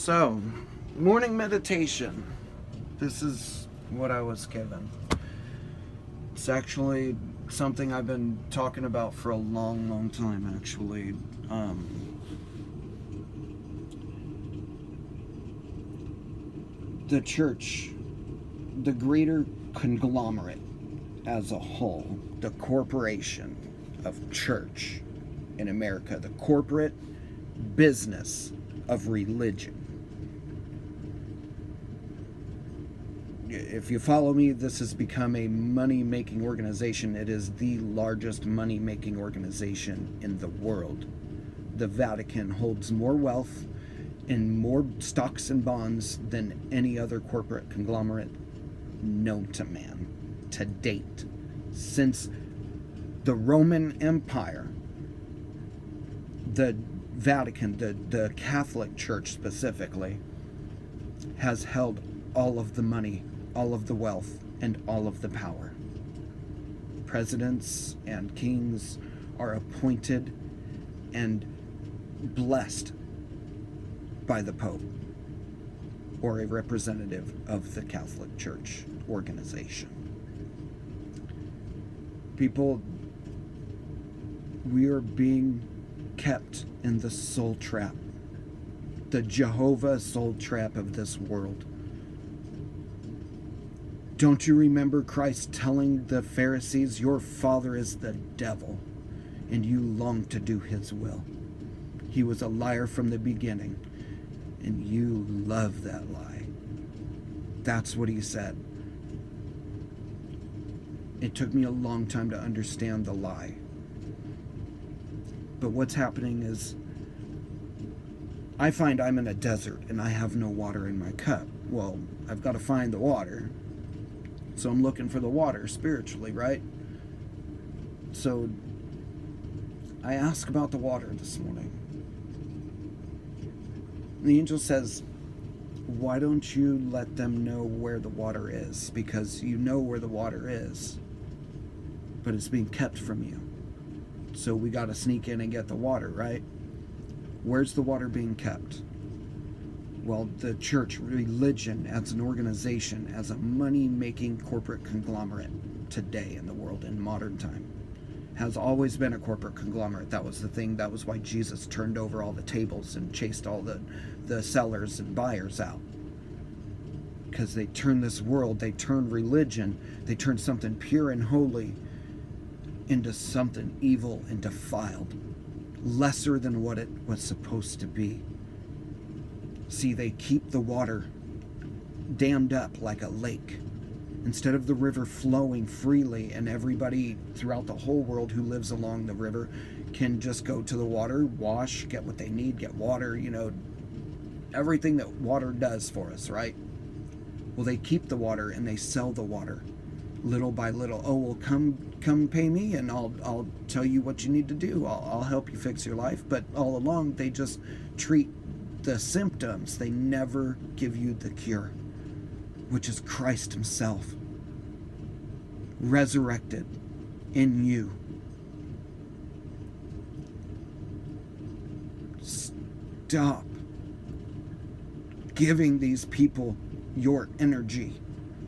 So, morning meditation. This is what I was given. It's actually something I've been talking about for a long time, actually. The church, the greater conglomerate as a whole, the corporation of church in America, the corporate business of religion. If you follow me, this has become a money-making organization. It is the largest money-making organization in the world. The Vatican holds more wealth and more stocks and bonds than any other corporate conglomerate known to man to date. Since the Roman Empire, the Vatican, the Catholic Church specifically, has held all of the money, all of the wealth, and all of the power. Presidents and kings are appointed and blessed by the Pope or a representative of the Catholic Church organization. People, we are being kept in the soul trap, the Jehovah soul trap of this world. Don't you remember Christ telling the Pharisees, your father is the devil, and you long to do his will? He was a liar from the beginning, and you love that lie. That's what he said. It took me a long time to understand the lie. But what's happening is, I find I'm in a desert and I have no water in my cup. Well, I've got to find the water. So I'm looking for the water spiritually, right? So I ask about the water this morning. The angel says, why don't you let them know where the water is? Because you know where the water is, but it's being kept from you. So we got to sneak in and get the water, right? Where's the water being kept? Well, the church, religion as an organization, as a money-making corporate conglomerate today in the world in modern time, has always been a corporate conglomerate. That was the thing. That was why Jesus turned over all the tables and chased all the sellers and buyers out. Because they turned this world, they turned religion, they turned something pure and holy into something evil and defiled, lesser than what it was supposed to be. See, they keep the water dammed up like a lake. Instead of the river flowing freely and everybody throughout the whole world who lives along the river can just go to the water, wash, get what they need, get water, everything that water does for us, right? Well, they keep the water and they sell the water little by little. Oh, well, come pay me and I'll tell you what you need to do. I'll help you fix your life. But all along, they just treat the symptoms. They never give you the cure, which is Christ himself, resurrected in you. Stop giving these people your energy.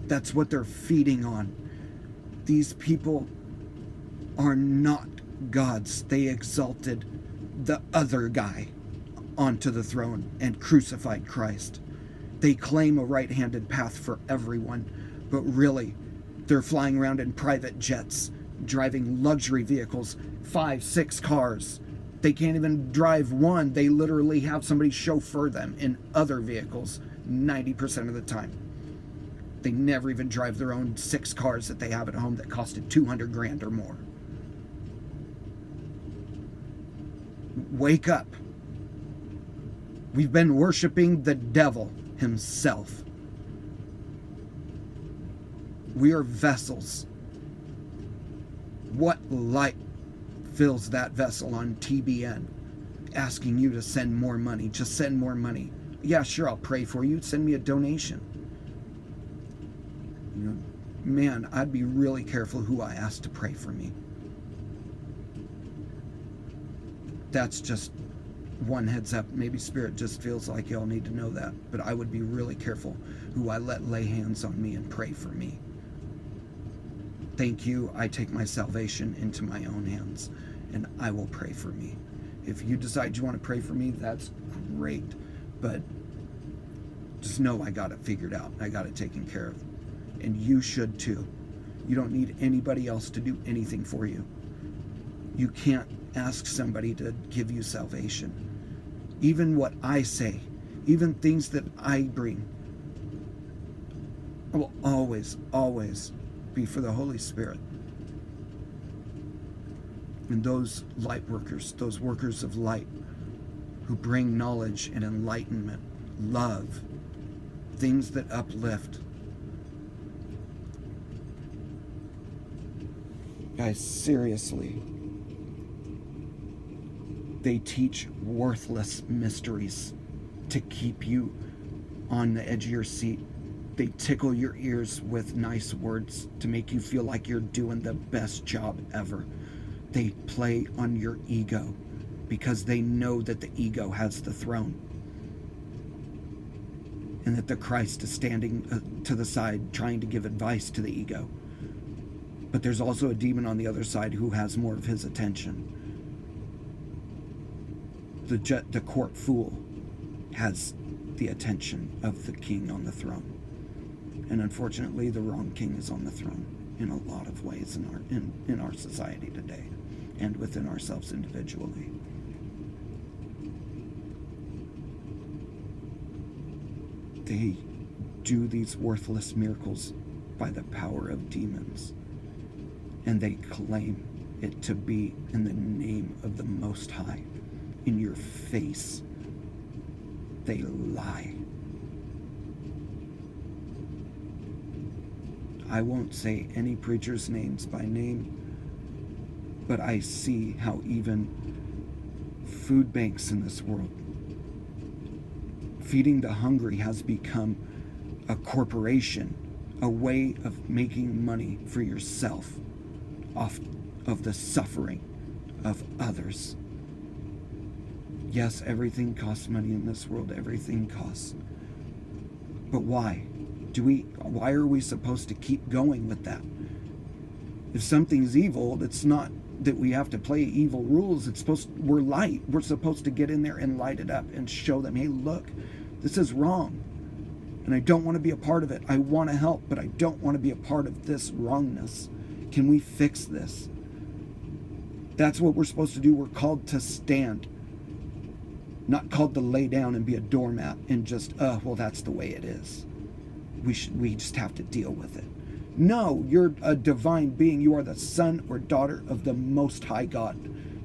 That's what they're feeding on. These people are not gods. They exalted the other guy onto the throne and crucified Christ. They claim a right-handed path for everyone, but really, they're flying around in private jets, driving luxury vehicles, 5, 6 cars. They can't even drive one. They literally have somebody chauffeur them in other vehicles 90% of the time. They never even drive their own 6 cars that they have at home that costed $200,000 or more. Wake up. We've been worshiping the devil himself. We are vessels. What light fills that vessel on TBN asking you to send more money? Just send more money. Yeah, sure, I'll pray for you. Send me a donation. Man, I'd be really careful who I ask to pray for me. That's just one heads up, maybe Spirit just feels like y'all need to know that, but I would be really careful who I let lay hands on me and pray for me. Thank you. I take my salvation into my own hands, and I will pray for me. If you decide you want to pray for me, that's great, but just know I got it figured out. I got it taken care of, and you should too. You don't need anybody else to do anything for you. You can't ask somebody to give you salvation. Even what I say, even things that I bring, will always, always be for the Holy Spirit. And those light workers, those workers of light who bring knowledge and enlightenment, love, things that uplift. Guys, seriously, they teach worthless mysteries to keep you on the edge of your seat. They tickle your ears with nice words to make you feel like you're doing the best job ever. They play on your ego because they know that the ego has the throne and that the Christ is standing to the side trying to give advice to the ego. But there's also a demon on the other side who has more of his attention. The court fool has the attention of the king on the throne. And unfortunately, the wrong king is on the throne in a lot of ways in our society today and within ourselves individually. They do these worthless miracles by the power of demons, and they claim it to be in the name of the Most High. In your face, they lie. I won't say any preacher's names by name, but I see how even food banks in this world, feeding the hungry, has become a corporation, a way of making money for yourself off of the suffering of others. Yes, everything costs money in this world. Everything costs. But why? Why are we supposed to keep going with that? If something's evil, it's not that we have to play evil rules. We're light. We're supposed to get in there and light it up and show them, hey, look, this is wrong. And I don't want to be a part of it. I want to help, but I don't want to be a part of this wrongness. Can we fix this? That's what we're supposed to do. We're called to stand. Not called to lay down and be a doormat and just, well, that's the way it is. We just have to deal with it. No, you're a divine being. You are the son or daughter of the Most High God.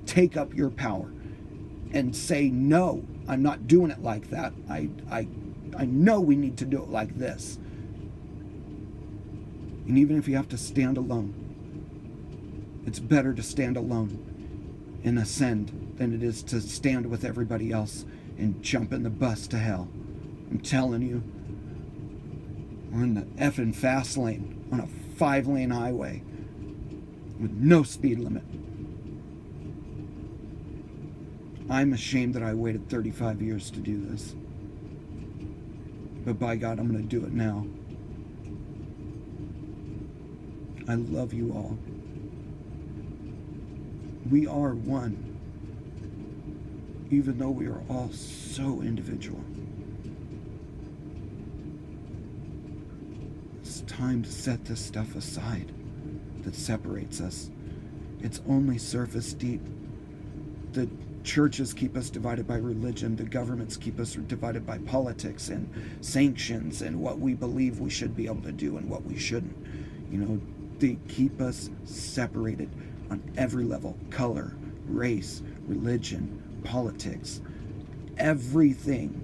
Take up your power and say, no, I'm not doing it like that. I know we need to do it like this. And even if you have to stand alone, it's better to stand alone and ascend than it is to stand with everybody else and jump in the bus to hell. I'm telling you, we're in the effing fast lane on a 5-lane highway with no speed limit. I'm ashamed that I waited 35 years to do this. But by God, I'm going to do it now. I love you all. We are one, even though we are all so individual. It's time to set this stuff aside that separates us. It's only surface deep. The churches keep us divided by religion. The governments keep us divided by politics and sanctions and what we believe we should be able to do and what we shouldn't. They keep us separated on every level: color, race, religion, politics, everything.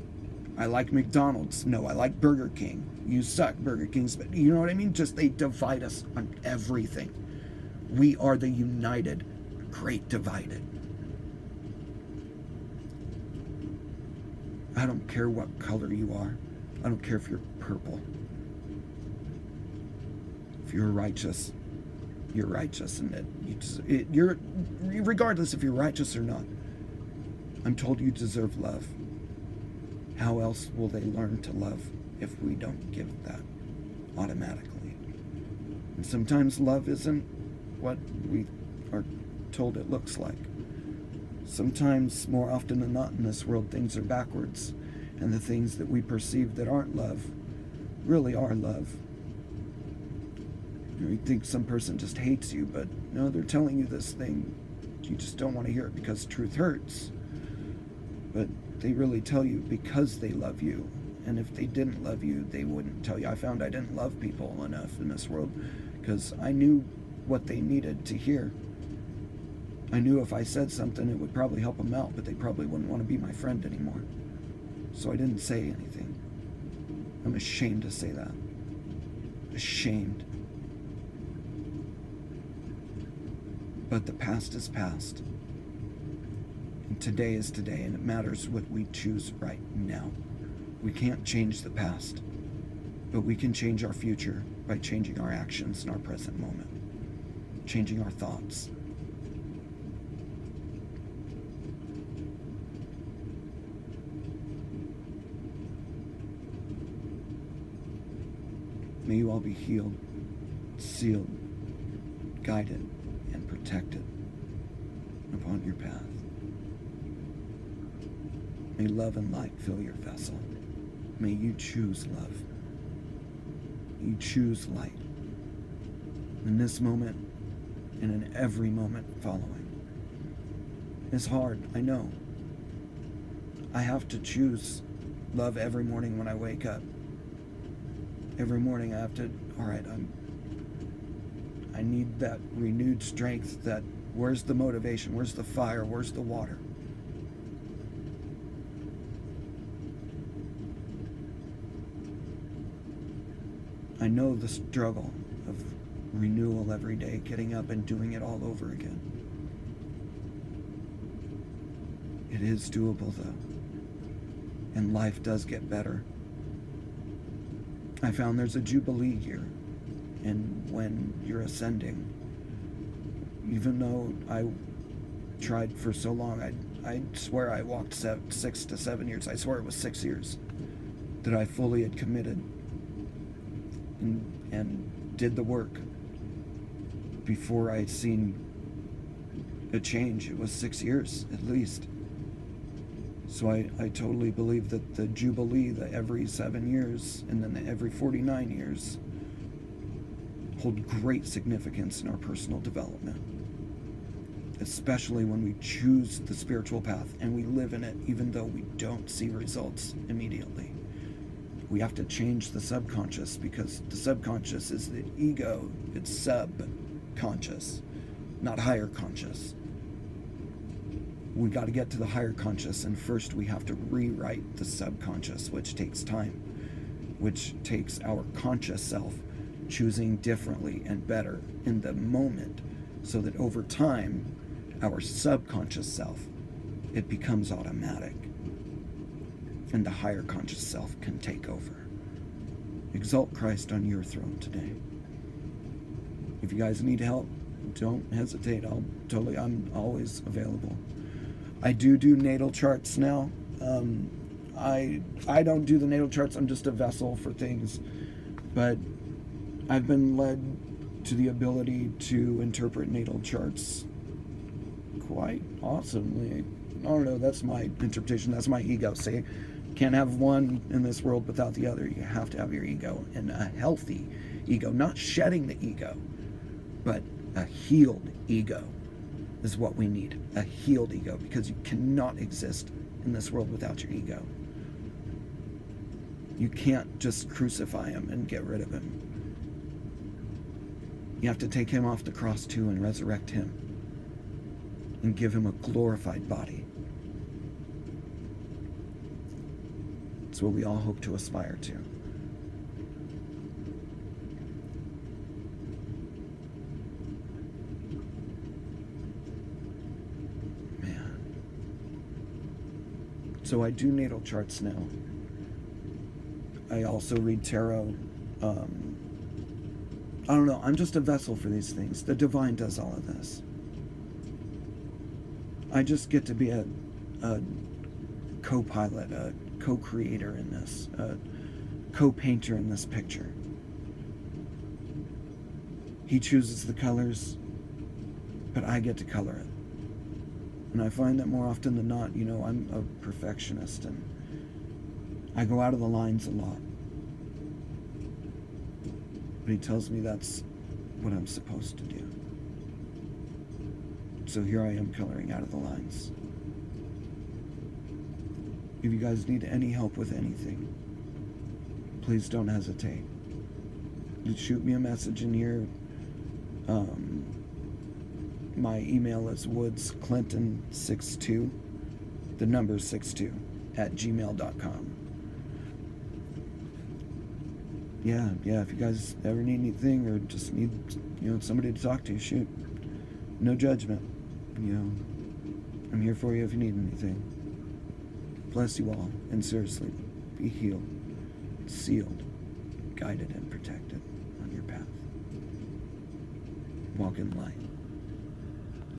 I like McDonald's. No, I like Burger King. You suck, Burger King's, but you know what I mean? Just they divide us on everything. We are the united, great divided. I don't care what color you are. I don't care if you're purple. If you're righteous, you're righteous, and you're regardless if you're righteous or not. I'm told you deserve love. How else will they learn to love if we don't give that automatically? And sometimes love isn't what we are told it looks like. Sometimes, more often than not in this world, things are backwards, and the things that we perceive that aren't love really are love. You think some person just hates you, but no, they're telling you this thing. You just don't want to hear it because truth hurts. But they really tell you because they love you. And if they didn't love you, they wouldn't tell you. I found I didn't love people enough in this world because I knew what they needed to hear. I knew if I said something, it would probably help them out, but they probably wouldn't want to be my friend anymore. So I didn't say anything. I'm ashamed to say that. Ashamed. But the past is past. And today is today, and it matters what we choose right now. We can't change the past, but we can change our future by changing our actions in our present moment, changing our thoughts. May you all be healed, sealed, guided, and protected upon your path. May love and light fill your vessel. May you choose love. You choose light. In this moment and in every moment following. It's hard, I know. I have to choose love every morning when I wake up. Every morning I have to, all right, I need that renewed strength, that where's the motivation, where's the fire, where's the water? I know the struggle of renewal every day, getting up and doing it all over again. It is doable though, and life does get better. I found there's a Jubilee year, and when you're ascending, even though I tried for so long, I swear I walked 6 to 7 years, I swear it was 6 years, that I fully had committed and did the work before I'd seen a change. It was 6 years at least. So I totally believe that the Jubilee, the every 7 years, and then the every 49 years, hold great significance in our personal development. Especially when we choose the spiritual path and we live in it even though we don't see results immediately. We have to change the subconscious because the subconscious is the ego. It's subconscious, not higher conscious. We got to get to the higher conscious, and first we have to rewrite the subconscious, which takes time, which takes our conscious self choosing differently and better in the moment, so that over time, our subconscious self, it becomes automatic, and the higher conscious self can take over. Exalt Christ on your throne today. If you guys need help, don't hesitate. I'm always available. I do natal charts now. I don't do the natal charts. I'm just a vessel for things. But I've been led to the ability to interpret natal charts quite awesomely. I don't know, that's my interpretation. That's my ego. Say, can't have one in this world without the other. You have to have your ego, and a healthy ego. Not shedding the ego, but a healed ego is what we need. A healed ego, because you cannot exist in this world without your ego. You can't just crucify him and get rid of him. You have to take him off the cross too and resurrect him and give him a glorified body. It's what we all hope to aspire to. So I do natal charts now. I also read tarot. I don't know, I'm just a vessel for these things. The divine does all of this. I just get to be a a co-pilot, a co-creator in this, a co-painter in this picture. He chooses the colors, but I get to color it. And I find that more often than not, I'm a perfectionist and I go out of the lines a lot. But he tells me that's what I'm supposed to do. So here I am coloring out of the lines. If you guys need any help with anything, please don't hesitate. You shoot me a message in here. My email is woodsclinton62, the number 62, @gmail.com. Yeah, if you guys ever need anything or just need, somebody to talk to, shoot. No judgment. I'm here for you if you need anything. Bless you all, and seriously, be healed, sealed, guided, and protected on your path. Walk in light.